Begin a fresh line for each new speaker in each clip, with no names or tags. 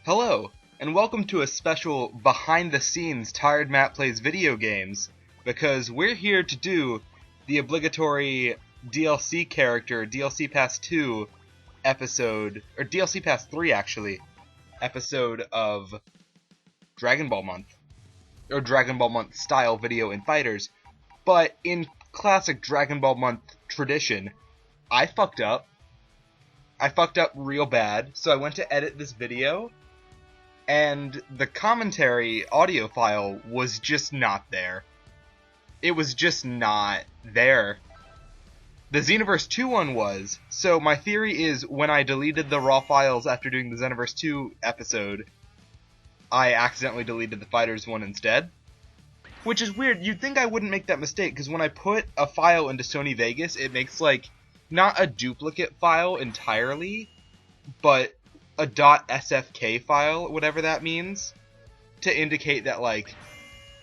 Hello, and welcome to a special behind-the-scenes Tired Matt Plays Video Games, because we're here to do the obligatory DLC character, DLC Pass 2 episode, or DLC Pass 3 actually, episode of Dragon Ball Month, or Dragon Ball Month style video in Fighters, but in classic Dragon Ball Month tradition, I fucked up. I fucked up real bad, so I went to edit this video, and the commentary audio file was just not there. It was just not there. The Xenoverse 2 one was, so my theory is when I deleted the raw files after doing the Xenoverse 2 episode, I accidentally deleted the FighterZ one instead. Which is weird, you'd think I wouldn't make that mistake, because when I put a file into Sony Vegas, it makes, like, not a duplicate file entirely, but a .sfk file, whatever that means, to indicate that, like,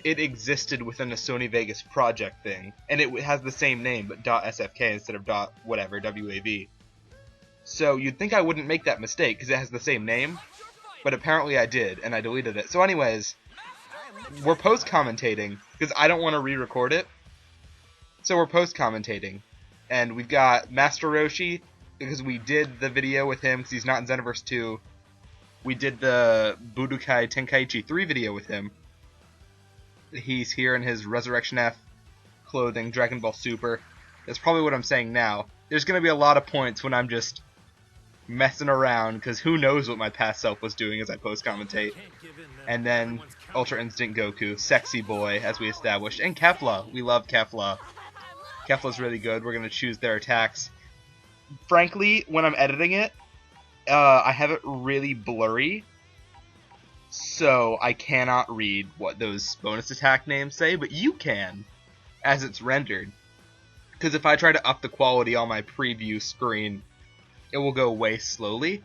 it existed within a Sony Vegas project thing, and it has the same name, but .sfk instead of whatever, WAV. So you'd think I wouldn't make that mistake, because it has the same name, but apparently I did, and I deleted it. So anyways, we're post-commentating, because I don't want to re-record it, so we're post-commentating, and we've got Master Roshi, because we did the video with him, because he's not in Xenoverse 2. We did the Budokai Tenkaichi 3 video with him. He's here in his Resurrection F clothing, Dragon Ball Super. That's probably what I'm saying now. There's going to be a lot of points when I'm just messing around, because who knows what my past self was doing as I post-commentate. And then Ultra Instinct Goku, sexy boy, as we established. And Kefla. We love Kefla. Kefla's really good. We're going to choose their attacks. Frankly, when I'm editing it, I have it really blurry, so I cannot read what those bonus attack names say, but you can, as it's rendered. Because if I try to up the quality on my preview screen, it will go way slowly.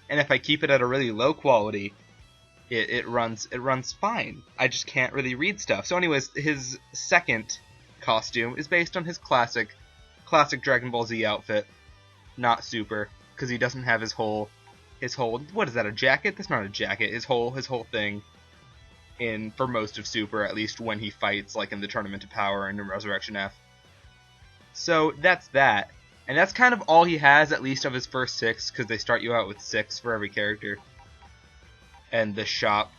And if I keep it at a really low quality, it runs fine. I just can't really read stuff. So anyways, his second costume is based on his classic Dragon Ball Z outfit, not Super, because he doesn't have his whole, what is that, a jacket? That's not a jacket, his whole thing for most of Super, at least when he fights, like in the Tournament of Power and in Resurrection F. So that's that, and that's kind of all he has, at least of his first 6, because they start you out with 6 for every character. And the shop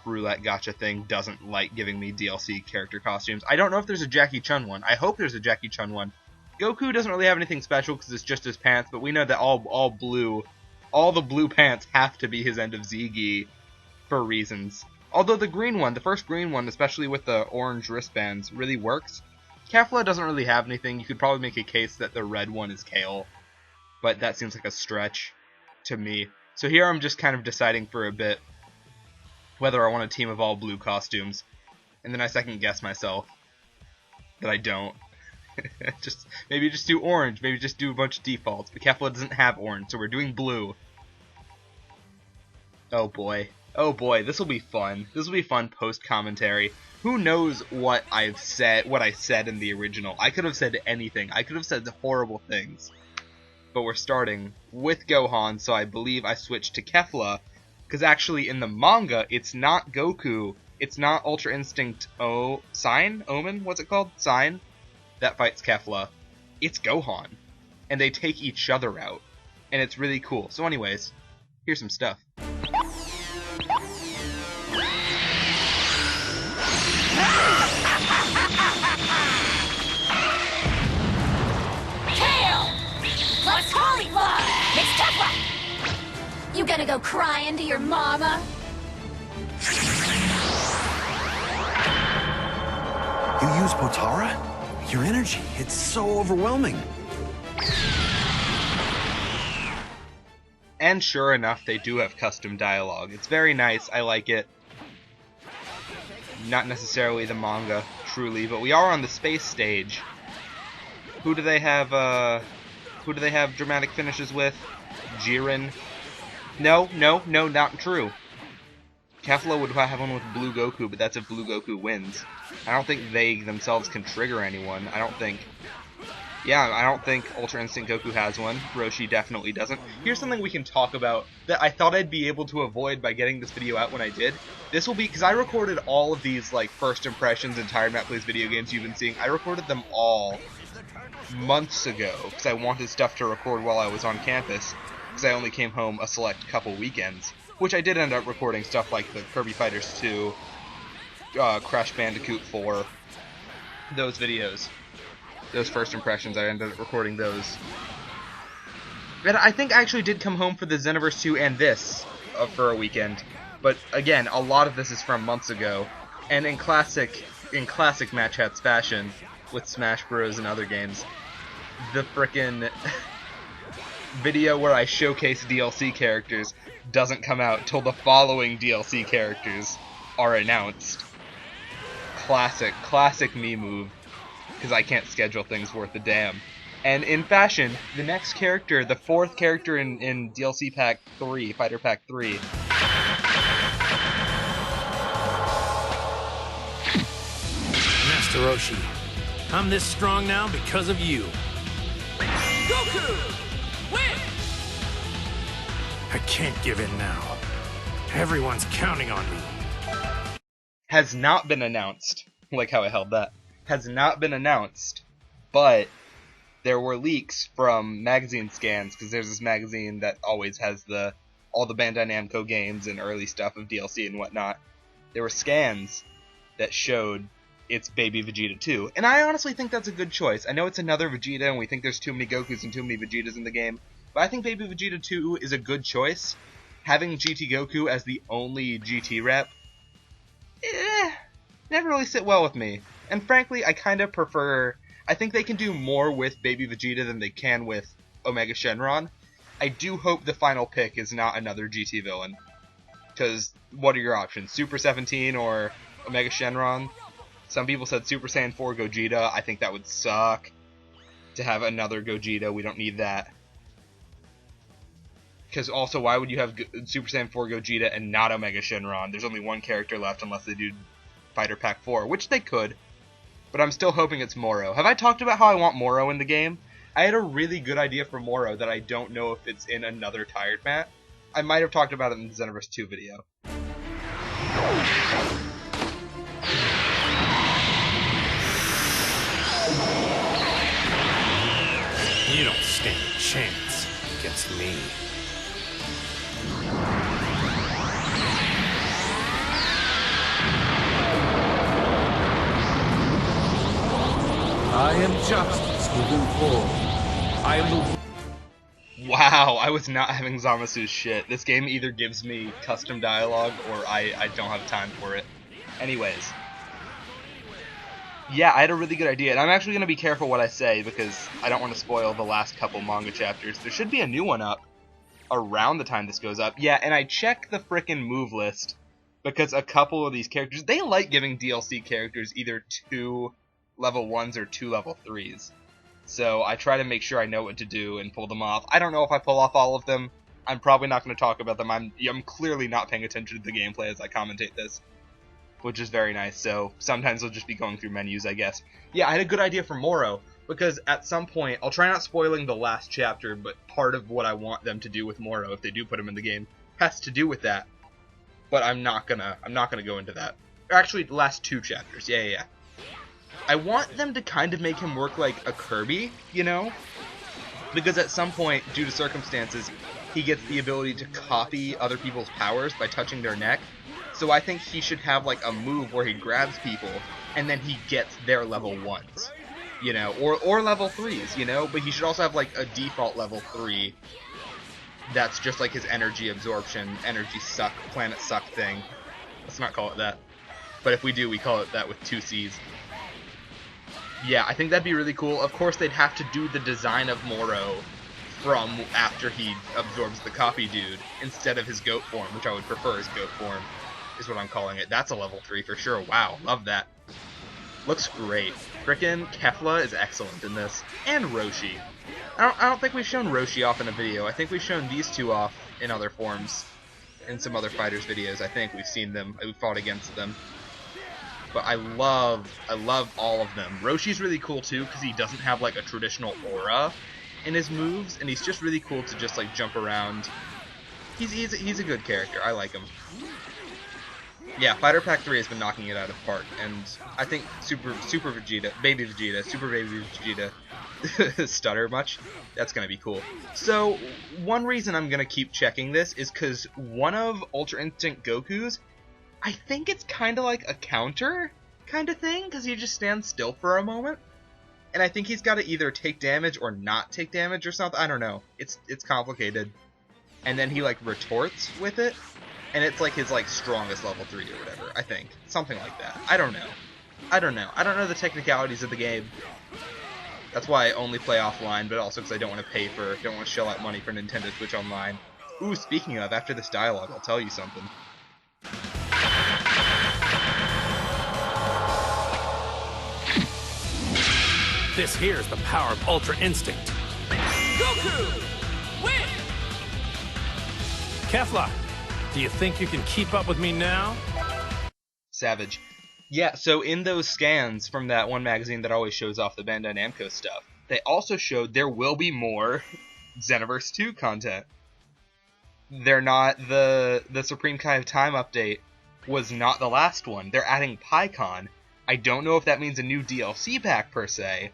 roulette gacha thing doesn't like giving me DLC character costumes. I don't know if there's a Jackie Chun one. I hope there's a Jackie Chun one. Goku doesn't really have anything special because it's just his pants, but we know that all the blue pants have to be his end of Z-gi for reasons. Although the green one, the first green one, especially with the orange wristbands, really works. Kefla doesn't really have anything. You could probably make a case that the red one is Kale, but that seems like a stretch to me. So here I'm just kind of deciding for a bit whether I want a team of all blue costumes, and then I second guess myself that I don't. Maybe just do orange, maybe just do a bunch of defaults, but Kefla doesn't have orange, so we're doing blue. Oh boy, this will be fun. This will be fun post-commentary. Who knows what I said in the original. I could have said anything. I could have said horrible things. But we're starting with Gohan, so I believe I switched to Kefla, because actually in the manga, it's not Goku, it's not Ultra Instinct Omen, what's it called? Sign? That fights Kefla. It's Gohan. And they take each other out. And it's really cool. So anyways, here's some stuff.
Tail! Plus cauliflower! It's Kefla! You gonna go crying to your mama?
You use Potara? Your energy, it's so overwhelming.
And sure enough, they do have custom dialogue. It's very nice, I like it. Not necessarily the manga, truly, but we are on the space stage. Who do they have dramatic finishes with? Jiren? No, not true. Kefla would have one with Blue Goku, but that's if Blue Goku wins. I don't think they themselves can trigger anyone. I don't think. Yeah, I don't think Ultra Instinct Goku has one. Roshi definitely doesn't. Here's something we can talk about that I thought I'd be able to avoid by getting this video out when I did. This will be, because I recorded all of these, like, first impressions and Tired Matt Plays video games you've been seeing. I recorded them all months ago, because I wanted stuff to record while I was on campus, because I only came home a select couple weekends. Which I did end up recording stuff like the Kirby Fighters 2, Crash Bandicoot 4, those videos. Those first impressions, I ended up recording those. And I think I actually did come home for the Xenoverse 2 and this for a weekend. But again, a lot of this is from months ago. And in classic Match Hats fashion, with Smash Bros. And other games, the frickin' video where I showcase DLC characters doesn't come out till the following DLC characters are announced. Classic me move. Because I can't schedule things worth a damn. And in fashion, the next character, the fourth character in DLC Pack 3, Fighter Pack 3.
Master Roshi, I'm this strong now because of you. Goku! Win! I can't give in now. Everyone's counting on me.
Has not been announced. Like how I held that. Has not been announced, but there were leaks from magazine scans, because there's this magazine that always has all the Bandai Namco games and early stuff of DLC and whatnot. There were scans that showed it's Baby Vegeta 2, and I honestly think that's a good choice. I know it's another Vegeta, and we think there's too many Gokus and too many Vegetas in the game, but I think Baby Vegeta 2 is a good choice. Having GT Goku as the only GT rep, never really sit well with me. And frankly, I kind of prefer... I think they can do more with Baby Vegeta than they can with Omega Shenron. I do hope the final pick is not another GT villain. Because what are your options? Super 17 or Omega Shenron? Some people said Super Saiyan 4 Gogeta. I think that would suck to have another Gogeta. We don't need that. Because also, why would you have Super Saiyan 4 Gogeta and not Omega Shenron? There's only one character left unless they do Fighter Pack 4, which they could. But I'm still hoping it's Moro. Have I talked about how I want Moro in the game? I had a really good idea for Moro that I don't know if it's in another Tired Mat. I might have talked about it in the Xenoverse 2 video.
You don't stand a chance against me.
I am justice moving forward. I am the...
Wow, I was not having Zamasu's shit. This game either gives me custom dialogue or I don't have time for it. Anyways. Yeah, I had a really good idea, and I'm actually going to be careful what I say because I don't want to spoil the last couple manga chapters. There should be a new one up around the time this goes up. Yeah, and I checked the frickin' move list because a couple of these characters, they like giving DLC characters either 2 level 1s or 2 level 3s. So I try to make sure I know what to do and pull them off. I don't know if I pull off all of them. I'm probably not going to talk about them. I'm clearly not paying attention to the gameplay as I commentate this, which is very nice. So sometimes I'll just be going through menus, I guess. Yeah, I had a good idea for Moro, because at some point, I'll try not spoiling the last chapter, but part of what I want them to do with Moro, if they do put him in the game, has to do with that. But I'm not gonna go into that. Actually, the last 2 chapters. Yeah. I want them to kind of make him work like a Kirby, you know? Because at some point, due to circumstances, he gets the ability to copy other people's powers by touching their neck. So I think he should have like a move where he grabs people, and then he gets their level 1s, you know? Or level 3s, you know? But he should also have like a default level 3 that's just like his energy absorption, energy suck, planet suck thing. Let's not call it that. But if we do, we call it that with 2 C's. Yeah, I think that'd be really cool. Of course, they'd have to do the design of Moro from after he absorbs the copy dude, instead of his goat form, which I would prefer his goat form, is what I'm calling it. That's a level 3 for sure. Wow, love that. Looks great. Frickin' Kefla is excellent in this. And Roshi. I don't think we've shown Roshi off in a video. I think we've shown these 2 off in other forms. In some other fighters videos, I think we've seen them. We've fought against them. but I love all of them. Roshi's really cool too because he doesn't have like a traditional aura in his moves, and he's just really cool to just like jump around. He's a good character. I like him. Yeah, Fighter Pack 3 has been knocking it out of the park, and I think Super Vegeta, Baby Vegeta, Super Baby Vegeta, stutter much? That's gonna be cool. So, one reason I'm gonna keep checking this is because one of Ultra Instinct Goku's, I think it's kind of like a counter kind of thing, because he just stands still for a moment. And I think he's got to either take damage or not take damage or something. I don't know. It's complicated. And then he like retorts with it, and it's like his like strongest level 3 or whatever. I think something like that. I don't know. I don't know the technicalities of the game. That's why I only play offline, but also because I don't want to shell out money for Nintendo Switch Online. Ooh, speaking of, after this dialogue, I'll tell you something.
This here's the power of Ultra Instinct. Goku! Win! Kefla, do you think you can keep up with me now?
Savage. Yeah, so in those scans from that one magazine that always shows off the Bandai Namco stuff, they also showed there will be more Xenoverse 2 content. They're not the Supreme Kai of Time update was not the last one. They're adding PyCon. I don't know if that means a new DLC pack per se,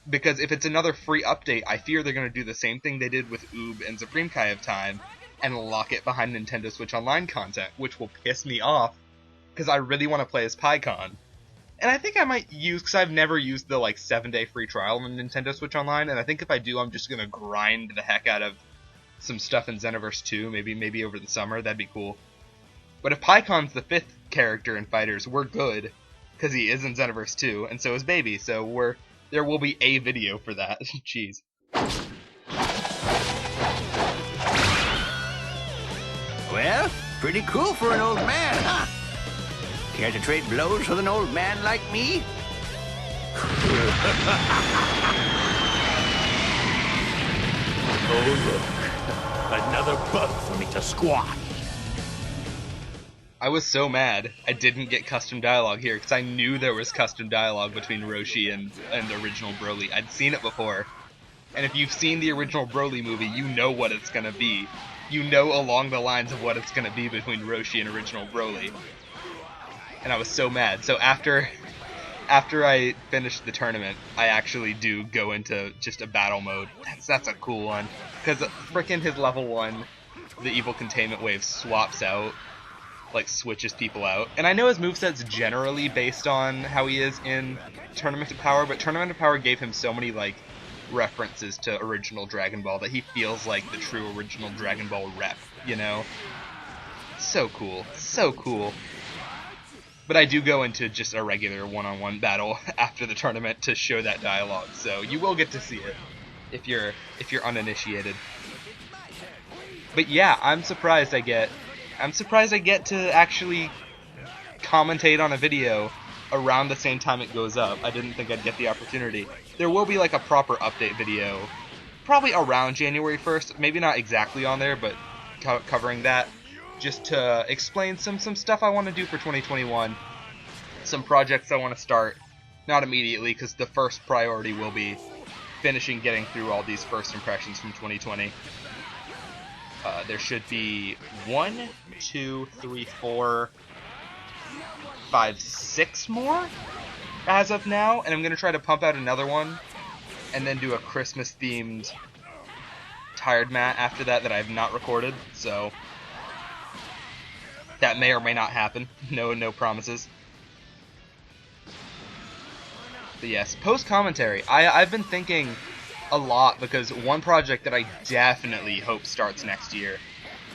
because if it's another free update, I fear they're going to do the same thing they did with Oob and Supreme Kai of Time and lock it behind Nintendo Switch Online content, which will piss me off because I really want to play as PyCon. And I think I might use, because I've never used the like 7-day free trial on Nintendo Switch Online, and I think if I do, I'm just going to grind the heck out of some stuff in Xenoverse 2, maybe over the summer. That'd be cool. But if PyCon's the 5th character in FighterZ, we're good, because he is in Xenoverse 2, and so is Baby, so there will be a video for that. Jeez.
Well, pretty cool for an old man, huh? Care to trade blows with an old man like me?
Oh, look. Another bug for me to squash.
I was so mad I didn't get custom dialogue here, because I knew there was custom dialogue between Roshi and the original Broly. I'd seen it before. And if you've seen the original Broly movie, you know what it's going to be. You know along the lines of what it's going to be between Roshi and original Broly. And I was so mad. So after I finish the tournament, I actually do go into just a battle mode. That's a cool one. Because frickin' his level 1, the evil containment wave swaps out. Like, switches people out. And I know his moveset's generally based on how he is in Tournament of Power, but Tournament of Power gave him so many, like, references to original Dragon Ball that he feels like the true original Dragon Ball rep, you know? So cool. So cool. But I do go into just a regular one-on-one battle after the tournament to show that dialogue, so you will get to see it if you're uninitiated. But yeah, I'm surprised I get to actually commentate on a video around the same time it goes up. I didn't think I'd get the opportunity. There will be like a proper update video, probably around January 1st, maybe not exactly on there, but covering that, just to explain some stuff I want to do for 2021, some projects I want to start, not immediately, because the first priority will be finishing getting through all these first impressions from 2020. There should be 1, 2, 3, 4, 5, 6 more as of now, and I'm going to try to pump out another one, and then do a Christmas-themed Tired Mat after that I have not recorded, so that may or may not happen. No promises. But yes, post-commentary. I've been thinking a lot, because one project that I definitely hope starts next year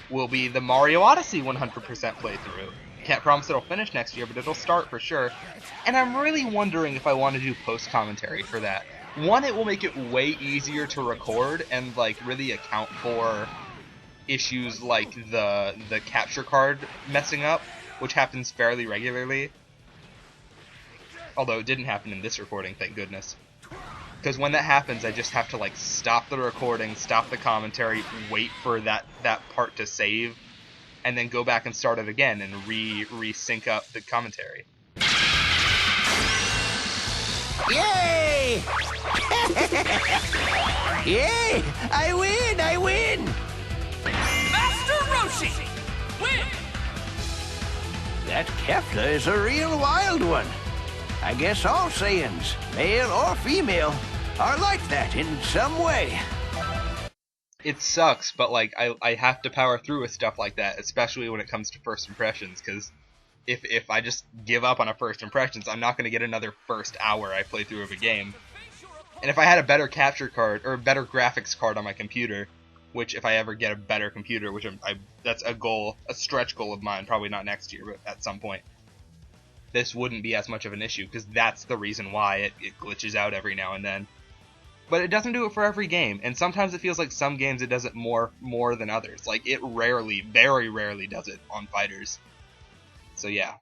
will be the Mario Odyssey 100% playthrough. Can't promise it'll finish next year, but it'll start for sure. And I'm really wondering if I want to do post-commentary for that. One, it will make it way easier to record and like really account for issues like the capture card messing up, which happens fairly regularly. Although it didn't happen in this recording, thank goodness. Because when that happens, I just have to like stop the recording, stop the commentary, wait for that part to save, and then go back and start it again and re-sync up the commentary.
Yay! Yay! I win! I win!
Master Roshi! Win!
That Kefla is a real wild one. I guess all Saiyans, male or female, are like that in some way.
It sucks, but like I have to power through with stuff like that, especially when it comes to first impressions, because if I just give up on a first impressions, I'm not going to get another first hour I play through of a game. And if I had a better capture card, or a better graphics card on my computer, which if I ever get a better computer, which that's a goal, a stretch goal of mine, probably not next year, but at some point, this wouldn't be as much of an issue, because that's the reason why it glitches out every now and then. But it doesn't do it for every game, and sometimes it feels like some games it does it more than others. Like, it rarely, very rarely does it on FighterZ. So yeah.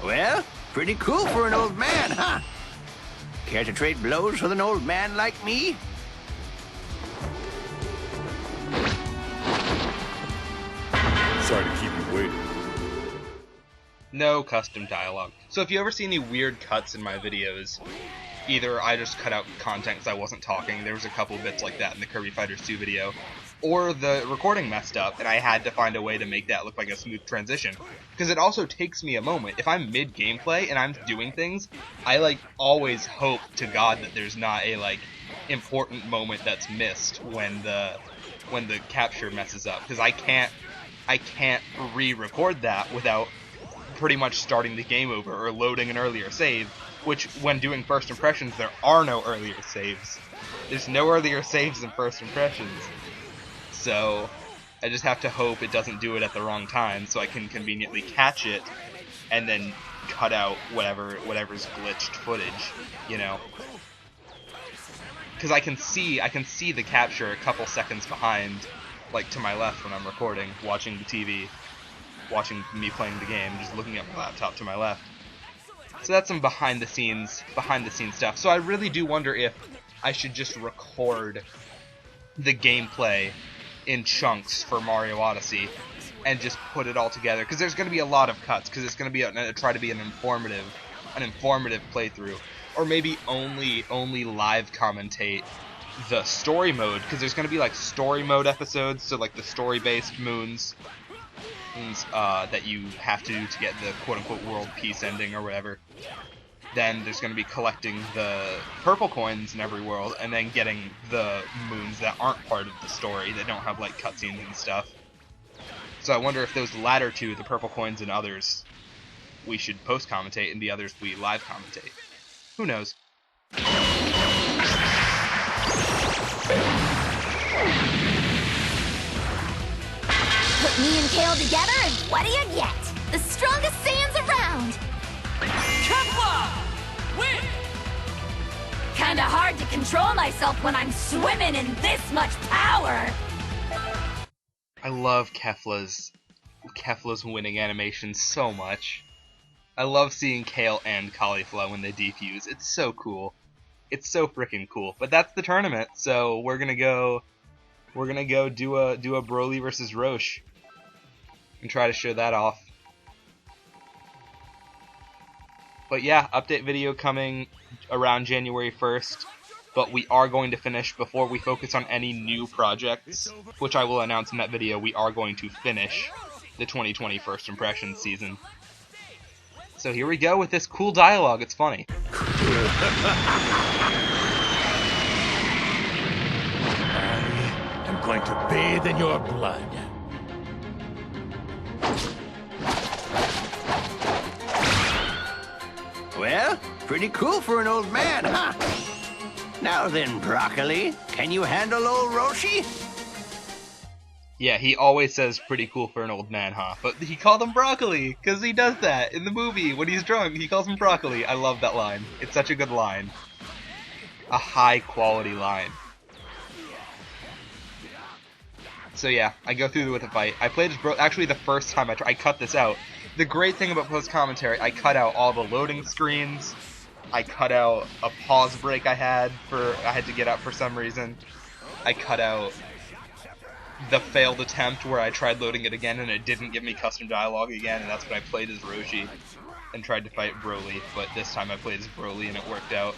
Well, pretty cool for an old man, huh? Care to trade blows with an old man like me?
Sorry to keep you waiting.
No custom dialogue. So if you ever see any weird cuts in my videos, either I just cut out content because I wasn't talking, there was a couple bits like that in the Kirby Fighters 2 video, or the recording messed up and I had to find a way to make that look like a smooth transition. Because it also takes me a moment. If I'm mid-gameplay and I'm doing things, I like always hope to God that there's not a like important moment that's missed when the capture messes up. Because I can't re-record that without pretty much starting the game over or loading an earlier save, which when doing first impressions there are no earlier saves. There's no earlier saves in first impressions. So I just have to hope it doesn't do it at the wrong time so I can conveniently catch it and then cut out whatever's glitched footage, you know. Because I can see the capture a couple seconds behind, like to my left when I'm recording, watching the TV, watching me playing the game, just looking at my laptop to my left. So that's some behind the scenes stuff. So I really do wonder if I should just record the gameplay in chunks for Mario Odyssey and just put it all together, because there's going to be a lot of cuts, because it's going to be try to be an informative playthrough, or maybe only live commentate the story mode, because there's going to be like story mode episodes, so like the story based moons that you have to do to get the quote-unquote world peace ending or whatever. Then there's going to be collecting the purple coins in every world, and then getting the moons that aren't part of the story, that don't have like cutscenes and stuff. So I wonder if those latter two, the purple coins and others, we should post-commentate, and the others we live commentate. Who knows?
Put me and Kale together, and what do you get? The strongest Saiyans around!
Kefla! Win!
Kinda hard to control myself when I'm swimming in this much power!
I love Kefla's winning animation so much. I love seeing Kale and Caulifla when they defuse. It's so cool. It's so freaking cool. But that's the tournament, so we're gonna go do a Broly versus Roche and try to show that off. But yeah, update video coming around January 1st. But we are going to finish, before we focus on any new projects, which I will announce in that video, we are going to finish the 2020 First Impressions season. So here we go with this cool dialogue. It's funny.
I'm going to bathe in your blood.
Well, pretty cool for an old man, huh? Now then, Broccoli, can you handle old Roshi?
Yeah, he always says pretty cool for an old man, huh? But he called him Broccoli, because he does that in the movie. When he's drunk, he calls him Broccoli. I love that line. It's such a good line. A high-quality line. So yeah, I go through with the fight. I played as actually the first time I cut this out. The great thing about post-commentary, I cut out all the loading screens. I cut out a pause break I had to get up for some reason. I cut out the failed attempt where I tried loading it again and it didn't give me custom dialogue again, and that's when I played as Roshi and tried to fight Broly, but this time I played as Broly and it worked out.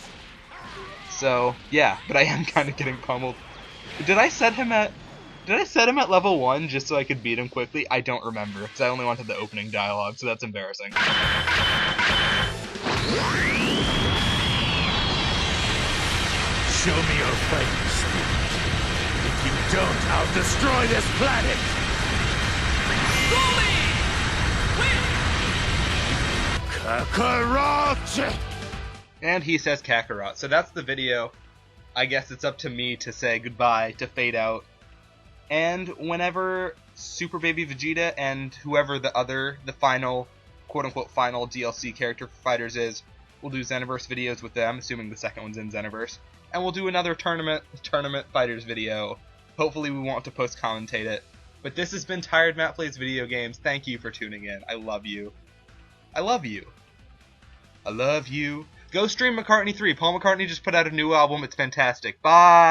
So, yeah, but I am kind of getting pummeled. Did I set him at level 1 just so I could beat him quickly? I don't remember, because I only wanted the opening dialogue, so that's embarrassing.
Show me your fighting spirit. If you don't, I'll destroy this planet!
Broly! Win!
Kakarot!
And he says Kakarot. So that's the video. I guess it's up to me to say goodbye, to fade out. And whenever Super Baby Vegeta and whoever the final, quote-unquote final DLC character for FighterZ is, we'll do Xenoverse videos with them, assuming the second one's in Xenoverse. And we'll do another tournament FighterZ video. Hopefully we won't have to post-commentate it. But this has been Tired Matt Plays Video Games. Thank you for tuning in. I love you. I love you. I love you. Go stream McCartney 3. Paul McCartney just put out a new album. It's fantastic. Bye!